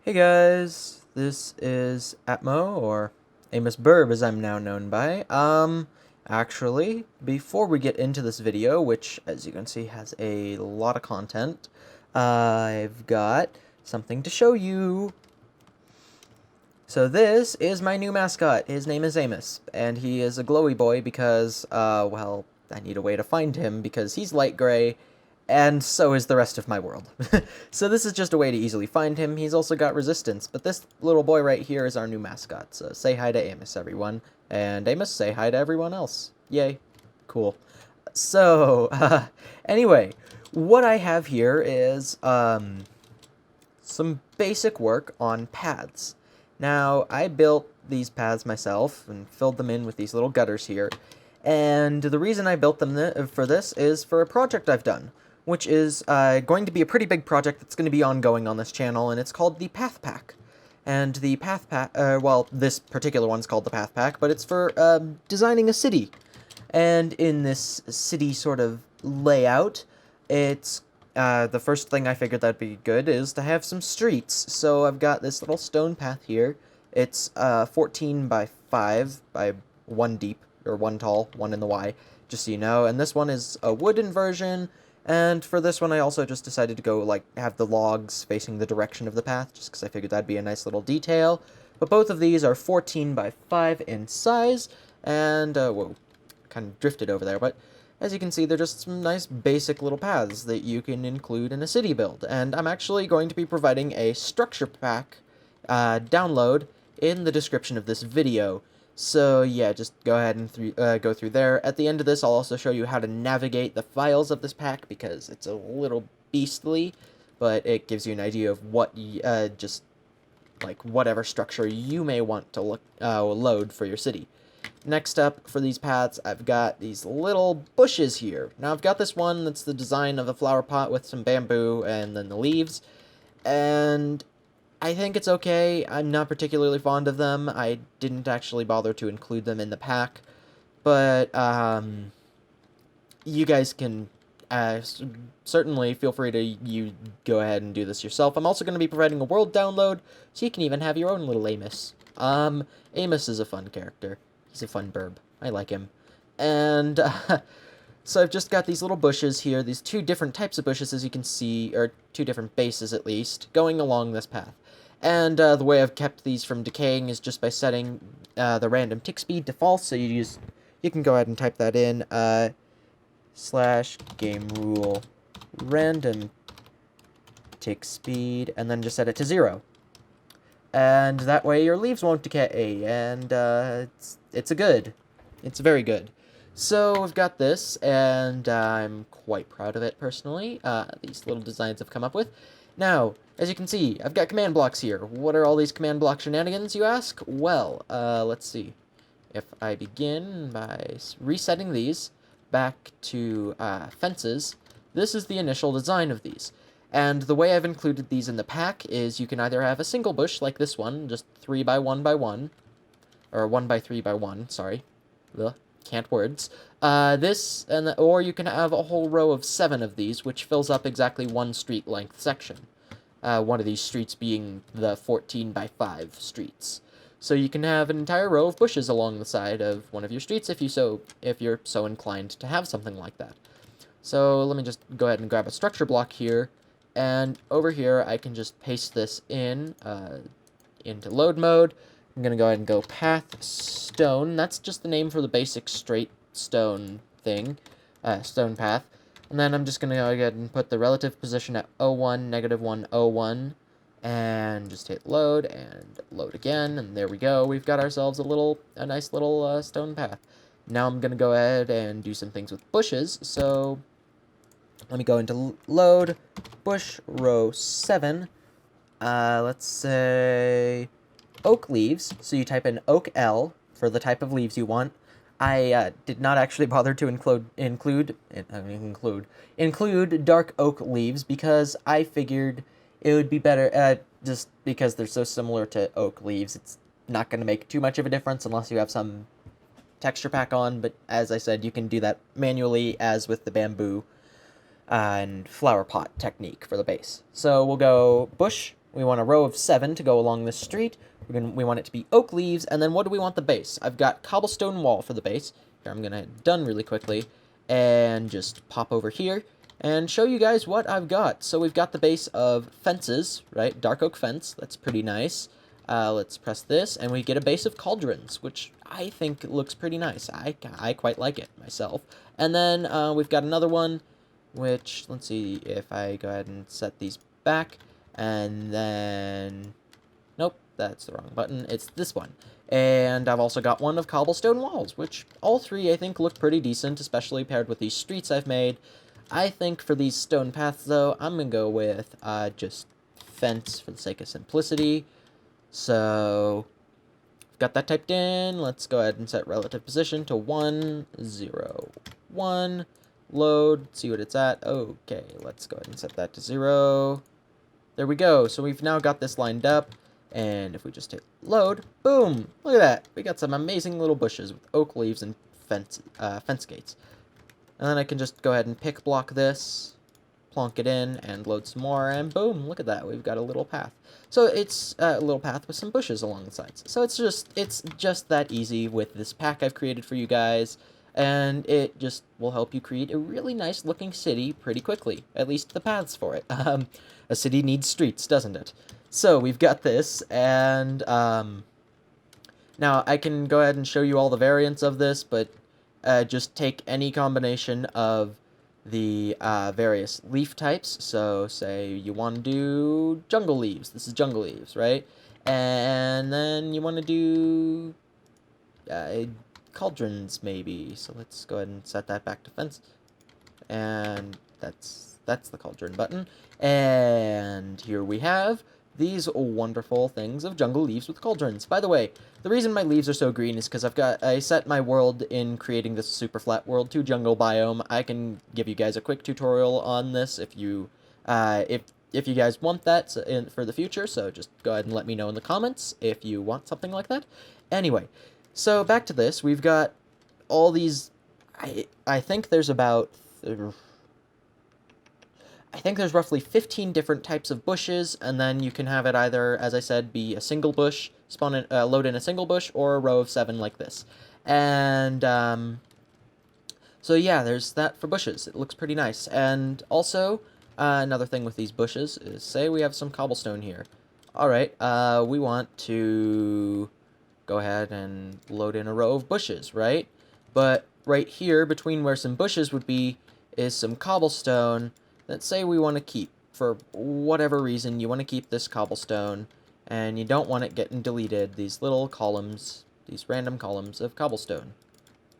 Hey guys, this is Atmo, or Amos Birb as I'm now known by. Actually, before we get into this video, which as you can see has a lot of content, I've got something to show you. So this is my new mascot. His name is Amos, and he is a glowy boy because, well, I need a way to find him because he's light gray, and so is the rest of my world. So this is just a way to easily find him. He's also got resistance, but this little boy right here is our new mascot. So say hi to Amos, everyone. And Amos, say hi to everyone else. Yay. Cool. So, anyway, what I have here is, some basic work on paths. Now, I built these paths myself and filled them in with these little gutters here. And the reason I built them for this is for a project I've done, which is going to be a pretty big project that's going to be ongoing on this channel, and it's called the Path Pack. And the Path Pack, well, this particular one's called the Path Pack, but it's for designing a city. And in this city sort of layout, it's the first thing I figured that'd be good is to have some streets. So I've got this little stone path here. It's 14 by 5 by 1 deep, or 1 tall, 1 in the Y, just so you know. And this one is a wooden version. And for this one, I also just decided to go, like, have the logs facing the direction of the path, just because I figured that'd be a nice little detail. But both of these are 14 by 5 in size, and, whoa, kind of drifted over there, but as you can see, they're just some nice basic little paths that you can include in a city build. And I'm actually going to be providing a structure pack download in the description of this video. So yeah, just go ahead and go through there. At the end of this, I'll also show you how to navigate the files of this pack, because it's a little beastly, but it gives you an idea of what, just, like, whatever structure you may want to load for your city. Next up, for these paths, I've got these little bushes here. Now, I've got this one that's the design of a flower pot with some bamboo and then the leaves, and I think it's okay. I'm not particularly fond of them. I didn't actually bother to include them in the pack, but you guys can certainly feel free to go ahead and do this yourself. I'm also going to be providing a world download, so you can even have your own little Amos. Amos is a fun character. He's a fun burb. I like him. And so I've just got these little bushes here, these 2 different types of bushes, as you can see, or 2 different bases at least, going along this path. And the way I've kept these from decaying is just by setting the random tick speed to false. So you can go ahead and type that in, / game rule random tick speed, and then just set it to 0. And that way your leaves won't decay, and it's very good. So we've got this, and I'm quite proud of it personally. These little designs I've come up with. Now, as you can see, I've got command blocks here. What are all these command block shenanigans, you ask? Well, let's see. If I begin by resetting these back to fences, this is the initial design of these. And the way I've included these in the pack is you can either have a single bush like this one, just 3 by 1 by 1, or 1 by 3 by 1, sorry. Ugh, can't words. Or you can have a whole row of 7 of these, which fills up exactly 1 street length section. One of these streets being the 14 by 5 streets. So you can have an entire row of bushes along the side of one of your streets if you're so inclined to have something like that. So let me just go ahead and grab a structure block here. And over here, I can just paste this in into load mode. I'm going to go ahead and go path stone. That's just the name for the basic straight stone thing, stone path. And then I'm just going to go ahead and put the relative position at 01, -1, 01, and just hit load and load again. And there we go. We've got ourselves a nice little stone path. Now I'm going to go ahead and do some things with bushes. So let me go into load, bush, row 7, let's say oak leaves, so you type in oak L for the type of leaves you want. I did not actually bother to include dark oak leaves because I figured it would be better, just because they're so similar to oak leaves, it's not going to make too much of a difference unless you have some texture pack on, but as I said, you can do that manually as with the bamboo and flower pot technique for the base. So we'll go bush, We want a row of 7 to go along this street. We want it to be oak leaves, and then what do we want the base? I've got cobblestone wall for the base. Here, I'm going to hit done really quickly, and just pop over here, and show you guys what I've got. So we've got the base of fences, right? Dark oak fence, that's pretty nice. Let's press this, and we get a base of cauldrons, which I think looks pretty nice. I quite like it myself. And then we've got another one, which, let's see if I go ahead and set these back, and then, nope, that's the wrong button, it's this one. And I've also got one of cobblestone walls, which all three I think look pretty decent, especially paired with these streets I've made. I think for these stone paths, though, I'm going to go with just fence for the sake of simplicity. So, got that typed in. Let's go ahead and set relative position to 1, 0, 1. Load, see what it's at. Okay, let's go ahead and set that to 0. There we go. So we've now got this lined up. And if we just hit load, boom! Look at that. We got some amazing little bushes with oak leaves and fence gates. And then I can just go ahead and pick block this, plonk it in, and load some more, and boom, look at that, we've got a little path. So it's a little path with some bushes along the sides. So it's just that easy with this pack I've created for you guys, and it just will help you create a really nice looking city pretty quickly, at least the paths for it. A city needs streets, doesn't it? So we've got this, and now I can go ahead and show you all the variants of this, but just take any combination of the various leaf types. So say you want to do jungle leaves. This is jungle leaves, right? And then you want to do cauldrons, maybe. So let's go ahead and set that back to fence. And that's the cauldron button. And here we have these wonderful things of jungle leaves with cauldrons. By the way, the reason my leaves are so green is because I set my world in creating this super flat world to jungle biome. I can give you guys a quick tutorial on this if you guys want that for the future, so just go ahead and let me know in the comments if you want something like that. Anyway, so back to this. We've got all these, I think there's about, I think there's roughly 15 different types of bushes, and then you can have it either, as I said, be a single bush, load in a single bush, or a row of 7 like this. And, so yeah, there's that for bushes. It looks pretty nice. And also, another thing with these bushes is, say we have some cobblestone here. Alright, we want to go ahead and load in a row of bushes, right? But right here, between where some bushes would be, is some cobblestone. Let's say we want to keep, for whatever reason, you want to keep this cobblestone, and you don't want it getting deleted, these little columns, these random columns of cobblestone,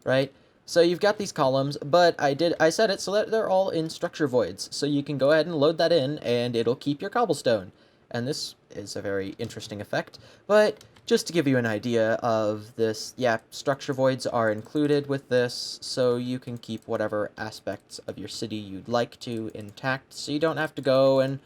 right? So you've got these columns, but I set it so that they're all in structure voids, so you can go ahead and load that in, and it'll keep your cobblestone. And this is a very interesting effect, but just to give you an idea of this, yeah, structure voids are included with this, so you can keep whatever aspects of your city you'd like to intact, so you don't have to go and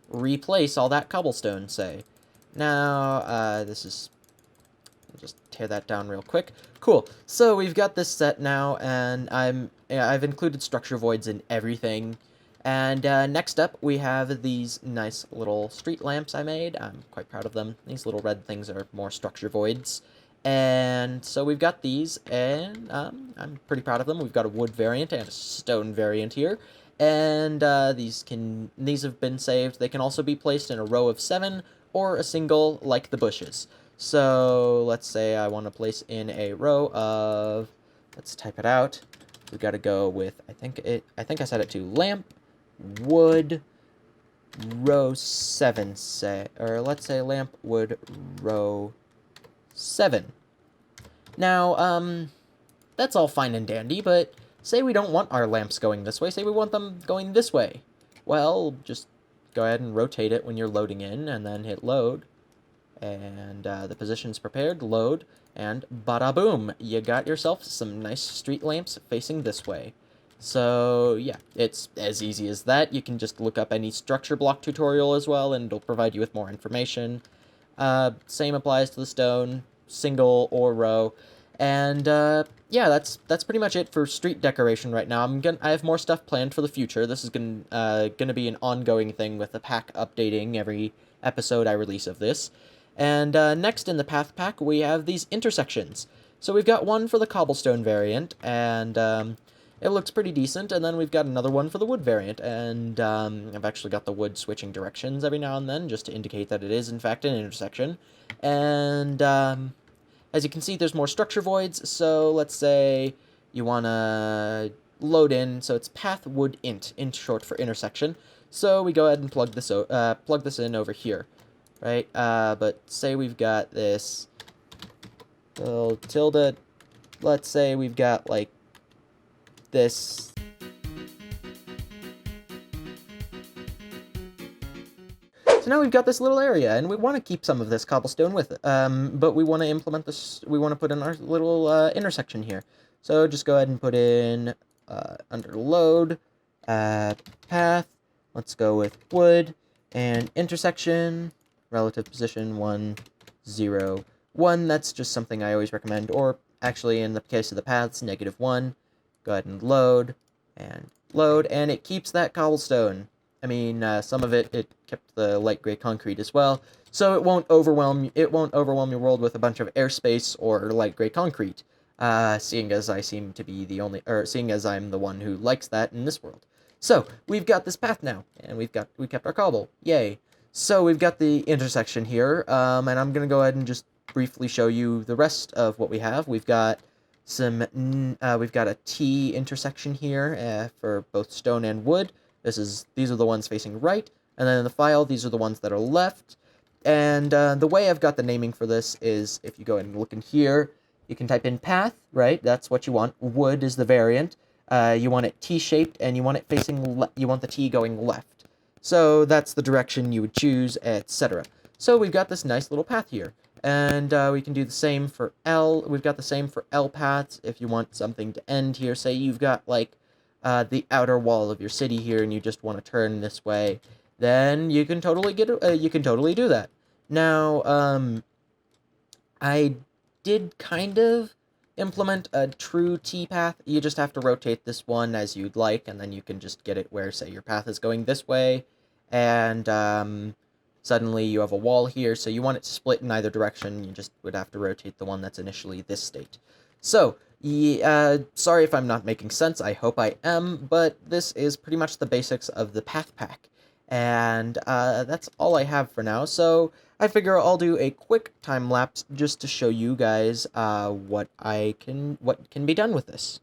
replace all that cobblestone, say. Now, this is, I'll just tear that down real quick. Cool, so we've got this set now, and I've included structure voids in everything. And next up, we have these nice little street lamps I made. I'm quite proud of them. These little red things are more structure voids. And so we've got these, and I'm pretty proud of them. We've got a wood variant and a stone variant here. And these have been saved. They can also be placed in a row of 7 or a single, like the bushes. So let's say I want to place in a row of, let's type it out. We've got to go with, I think I set it to lamp, wood, row 7, say, or let's say lamp, wood, row 7. Now, that's all fine and dandy, but say we don't want our lamps going this way, say we want them going this way. Well, just go ahead and rotate it when you're loading in, and then hit load, and the position's prepared, load, and bada boom, you got yourself some nice street lamps facing this way. So, yeah, it's as easy as that. You can just look up any structure block tutorial as well, and it'll provide you with more information. Same applies to the stone, single or row. And yeah, that's pretty much it for street decoration right now. I have more stuff planned for the future. This is gonna be an ongoing thing with the pack updating every episode I release of this. And next in the path pack, we have these intersections. So we've got one for the cobblestone variant, and it looks pretty decent. And then we've got another one for the wood variant, and I've actually got the wood switching directions every now and then, just to indicate that it is in fact an intersection. And as you can see, there's more structure voids, so let's say you want to load in, so it's path wood int short for intersection. So we go ahead and plug this in over here, right? But say we've got this little tilde, let's say we've got, like, this. So now we've got this little area, and we want to keep some of this cobblestone with it. But we want to implement this, we want to put in our little intersection here. So just go ahead and put in, under load, path, let's go with wood, and intersection, relative position 1, 0, 1. That's just something I always recommend, or actually in the case of the paths, -1. Go ahead and load, and it keeps that cobblestone. I mean, some of it kept the light gray concrete as well, so it won't overwhelm your world with a bunch of airspace or light gray concrete. Seeing as I'm the one who likes that in this world. So we've got this path now, and we kept our cobble. Yay! So we've got the intersection here, and I'm gonna go ahead and just briefly show you the rest of what we have. We've got a T intersection here for both stone and wood. These are the ones facing right, and then in the file, these are the ones that are left. And the way I've got the naming for this is, if you go and look in here, you can type in path, right? That's what you want. Wood is the variant. You want it T-shaped, and you want it you want the T going left. So that's the direction you would choose, etc. So we've got this nice little path here. And we can do the same for L. We've got the same for L paths. If you want something to end here, say you've got, like, the outer wall of your city here, and you just want to turn this way, then you can totally do that. Now, I did kind of implement a true T path. You just have to rotate this one as you'd like, and then you can just get it where, say, your path is going this way, and suddenly you have a wall here, so you want it to split in either direction. You just would have to rotate the one that's initially this state. So, sorry if I'm not making sense, I hope I am, but this is pretty much the basics of the path pack. And that's all I have for now, so I figure I'll do a quick time lapse just to show you guys what can be done with this.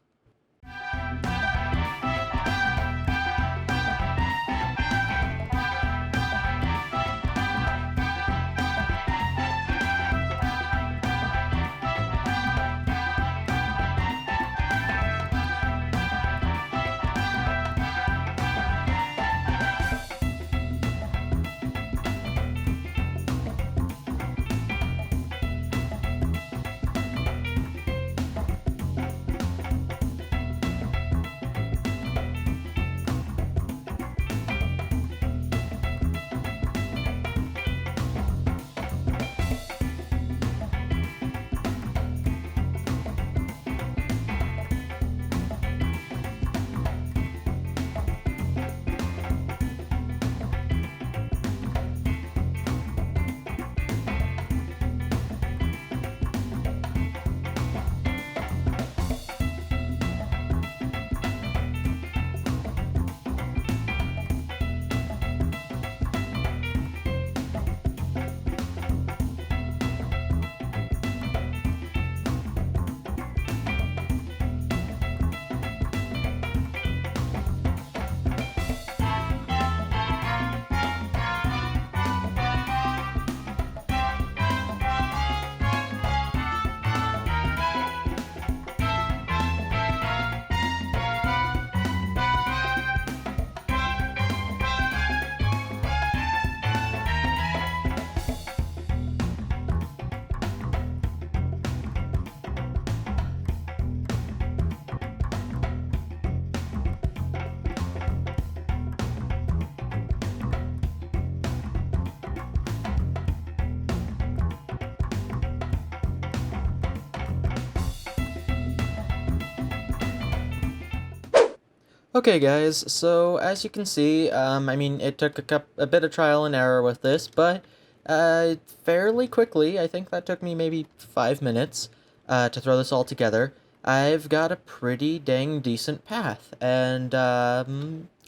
Okay, guys, so as you can see, I mean, it took a bit of trial and error with this, but fairly quickly, I think that took me maybe 5 minutes to throw this all together. I've got a pretty dang decent path, and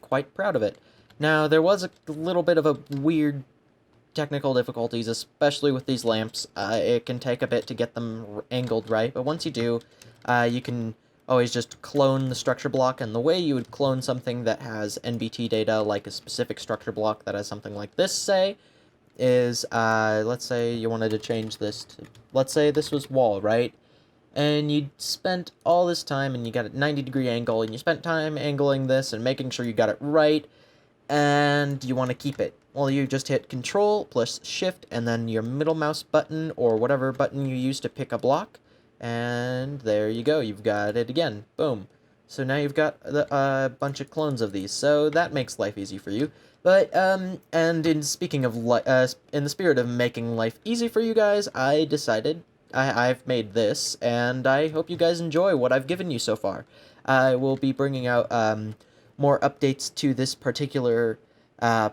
quite proud of it. Now, there was a little bit of a weird technical difficulties, especially with these lamps. It can take a bit to get them angled right, but once you do, you can always just clone the structure block, and the way you would clone something that has NBT data, like a specific structure block that has something like this, say, is, let's say you wanted to change this to, let's say this was wall, right? And you spent all this time, and you got a 90-degree angle, and you spent time angling this and making sure you got it right, and you want to keep it. Well, you just hit Control plus Shift and then your middle mouse button or whatever button you use to pick a block, and there you go. You've got it again. Boom. So now you've got a bunch of clones of these, so that makes life easy for you. But and in speaking of in the spirit of making life easy for you guys, I decided I've made this, and I hope you guys enjoy what I've given you so far. I will be bringing out more updates to this particular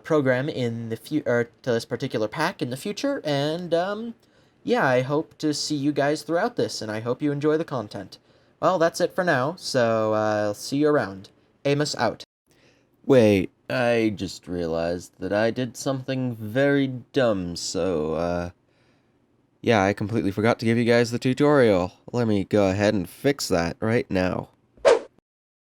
program in the to this particular pack in the future, and yeah, I hope to see you guys throughout this, and I hope you enjoy the content. Well, that's it for now, so I'll see you around. Amos out. Wait, I just realized that I did something very dumb, so, yeah, I completely forgot to give you guys the tutorial. Let me go ahead and fix that right now.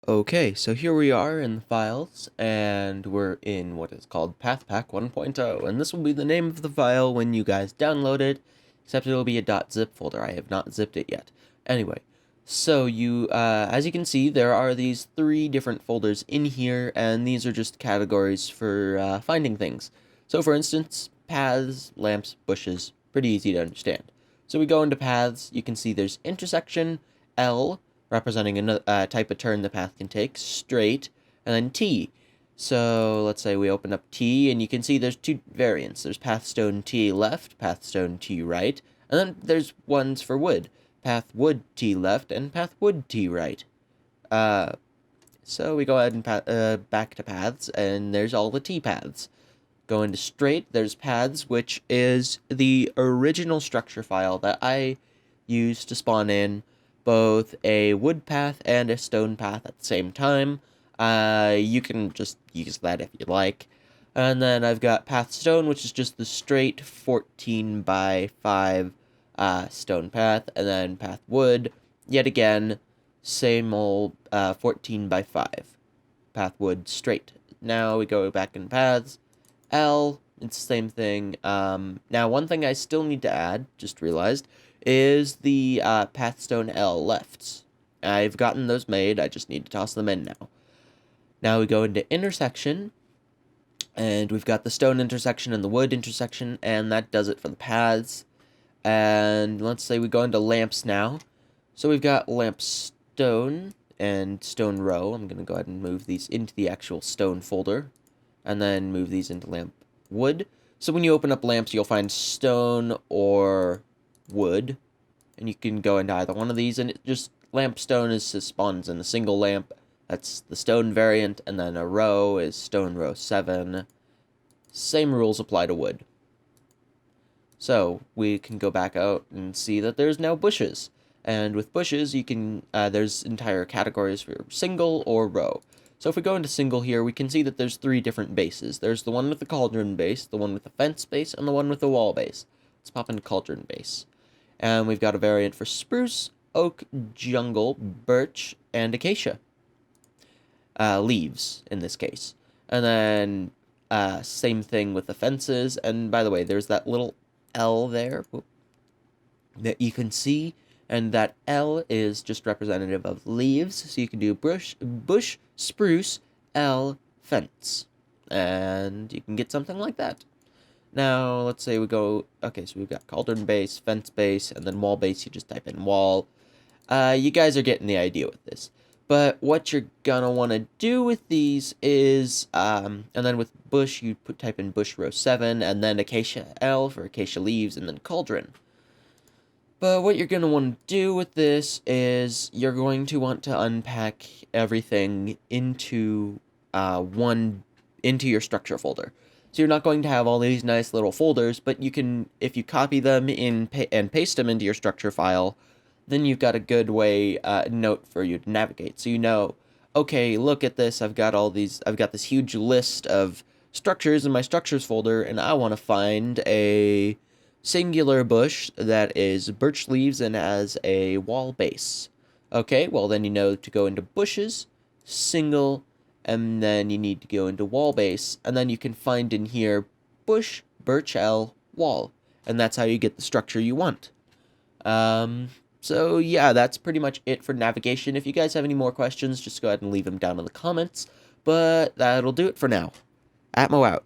Okay, so here we are in the files, and we're in what is called PathPack 1.0, and this will be the name of the file when you guys download it, except it'll be a .zip folder. I have not zipped it yet. Anyway, so as you can see, there are these 3 different folders in here, and these are just categories for finding things. So for instance, paths, lamps, bushes, pretty easy to understand. So we go into paths, you can see there's intersection, L, representing a type of turn the path can take, straight, and then T. So let's say we open up T, and you can see there's 2 variants. There's pathstone T left, pathstone T right, and then there's ones for wood. Path wood T left, and path wood T right. So we go ahead and back to paths, and there's all the T paths. Go into straight, there's paths, which is the original structure file that I used to spawn in both a wood path and a stone path at the same time. You can just use that if you like. And then I've got path stone, which is just the straight 14 by 5 stone path. And then path wood, yet again, same old 14 by 5 path wood straight. Now we go back in paths. L, it's the same thing. Now one thing I still need to add, just realized, is the pathstone L lefts. I've gotten those made, I just need to toss them in now. Now we go into intersection, and we've got the stone intersection and the wood intersection, and that does it for the paths. And let's say we go into lamps now. So we've got lamp stone and stone row. I'm going to go ahead and move these into the actual stone folder, and then move these into lamp wood. So when you open up lamps, you'll find stone or wood, and you can go into either one of these, and it just lampstone is spawns in a single lamp. That's the stone variant, and then a row is stone row 7. Same rules apply to wood. So we can go back out and see that there's now bushes, and with bushes you can there's entire categories for single or row. So if we go into single here, we can see that there's 3 different bases. There's the one with the cauldron base, the one with the fence base, and the one with the wall base. Let's pop into cauldron base. And we've got a variant for spruce, oak, jungle, birch, and acacia. Leaves, in this case. And then, same thing with the fences. And by the way, there's that little L there that you can see. And that L is just representative of leaves. So you can do bush, spruce, L, fence. And you can get something like that. Now, let's say we go, okay, so we've got cauldron base, fence base, and then wall base, you just type in wall. You guys are getting the idea with this. But what you're gonna want to do with these is, and then with bush, you type in bush row 7, and then acacia L for acacia leaves, and then cauldron. But what you're going to want to do with this is you're going to want to unpack everything into into your structure folder. So you're not going to have all these nice little folders, but you can, if you copy them and paste them into your structure file, then you've got a good way note for you to navigate. So you know, okay, look at this. I've got this huge list of structures in my structures folder, and I want to find a singular bush that is birch leaves and has a wall base. Okay, well then you know to go into bushes, single, and then you need to go into wall base, and then you can find in here bush, birch L, wall, and that's how you get the structure you want. So yeah, that's pretty much it for navigation. If you guys have any more questions, just go ahead and leave them down in the comments, but that'll do it for now. Atmo out.